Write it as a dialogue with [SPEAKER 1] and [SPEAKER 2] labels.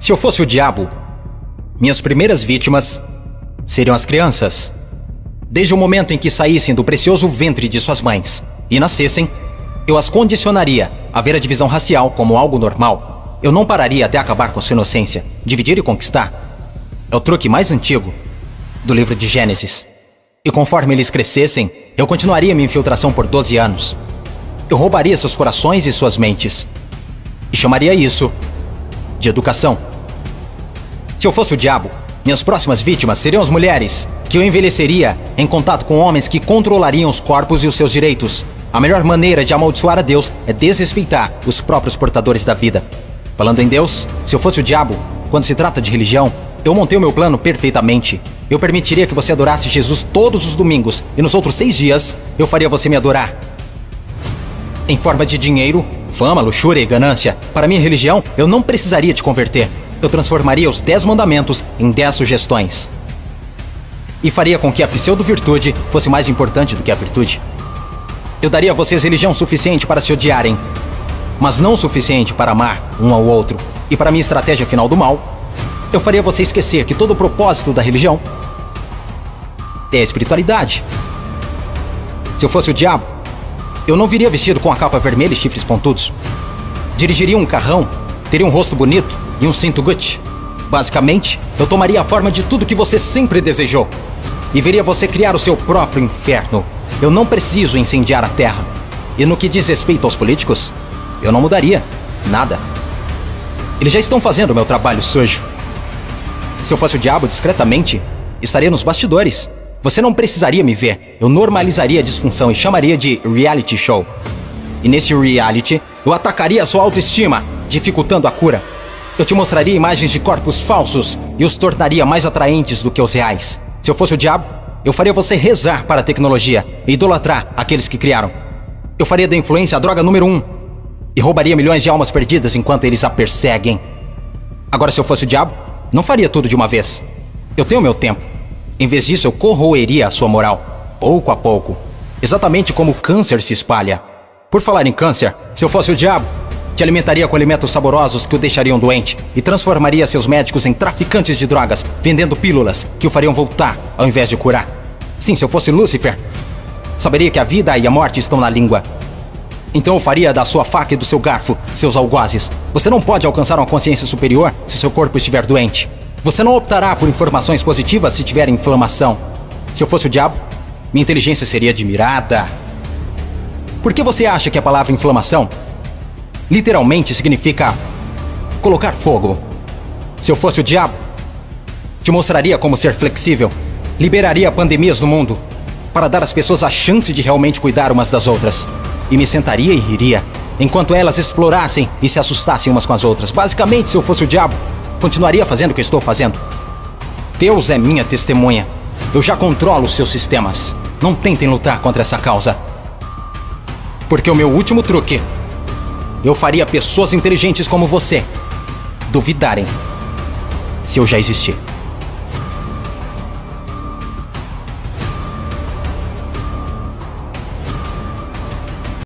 [SPEAKER 1] Se eu fosse o diabo, minhas primeiras vítimas seriam as crianças. Desde o momento em que saíssem do precioso ventre de suas mães e nascessem, eu as condicionaria a ver a divisão racial como algo normal. Eu não pararia até acabar com sua inocência. Dividir e conquistar é o truque mais antigo do livro de Gênesis. E conforme eles crescessem, eu continuaria minha infiltração por 12 anos. Eu roubaria seus corações e suas mentes e chamaria isso de educação. Se eu fosse o diabo, minhas próximas vítimas seriam as mulheres, que eu envelheceria em contato com homens que controlariam os corpos e os seus direitos. A melhor maneira de amaldiçoar a Deus é desrespeitar os próprios portadores da vida. Falando em Deus, se eu fosse o diabo, quando se trata de religião, eu montei o meu plano perfeitamente. Eu permitiria que você adorasse Jesus todos os domingos, e nos outros 6 dias, eu faria você me adorar. Em forma de dinheiro, fama, luxúria e ganância, para minha religião, eu não precisaria te converter. Eu transformaria os 10 mandamentos em 10 sugestões. E faria com que a pseudo-virtude fosse mais importante do que a virtude. Eu daria a vocês religião suficiente para se odiarem, mas não o suficiente para amar um ao outro. E para minha estratégia final do mal, eu faria você esquecer que todo o propósito da religião é a espiritualidade. Se eu fosse o diabo, eu não viria vestido com a capa vermelha e chifres pontudos. Dirigiria um carrão, teria um rosto bonito e um cinto Gucci. Basicamente, eu tomaria a forma de tudo que você sempre desejou e veria você criar o seu próprio inferno. Eu não preciso incendiar a terra. E no que diz respeito aos políticos, eu não mudaria nada. Eles já estão fazendo o meu trabalho sujo. Se eu fosse o diabo, discretamente, estaria nos bastidores. Você não precisaria me ver. Eu normalizaria a disfunção e chamaria de reality show. E nesse reality, eu atacaria a sua autoestima, dificultando a cura. Eu te mostraria imagens de corpos falsos e os tornaria mais atraentes do que os reais. Se eu fosse o diabo, eu faria você rezar para a tecnologia e idolatrar aqueles que criaram. Eu faria da influência a droga número 1 e roubaria milhões de almas perdidas enquanto eles a perseguem. Agora, se eu fosse o diabo, não faria tudo de uma vez. Eu tenho meu tempo. Em vez disso, eu corroeria a sua moral, pouco a pouco. Exatamente como o câncer se espalha. Por falar em câncer, se eu fosse o diabo, te alimentaria com alimentos saborosos que o deixariam doente e transformaria seus médicos em traficantes de drogas, vendendo pílulas que o fariam voltar ao invés de curar. Sim, se eu fosse Lúcifer, saberia que a vida e a morte estão na língua. Então eu faria da sua faca e do seu garfo seus algozes. Você não pode alcançar uma consciência superior se seu corpo estiver doente. Você não optará por informações positivas se tiver inflamação. Se eu fosse o diabo, minha inteligência seria admirada. Por que você acha que a palavra inflamação literalmente significa colocar fogo? Se eu fosse o diabo, te mostraria como ser flexível. Liberaria pandemias no mundo para dar às pessoas a chance de realmente cuidar umas das outras. E me sentaria e riria, enquanto elas explorassem e se assustassem umas com as outras. Basicamente, se eu fosse o diabo, continuaria fazendo o que estou fazendo. Deus é minha testemunha. Eu já controlo os seus sistemas. Não tentem lutar contra essa causa. Porque o meu último truque, eu faria pessoas inteligentes como você duvidarem se eu já existir.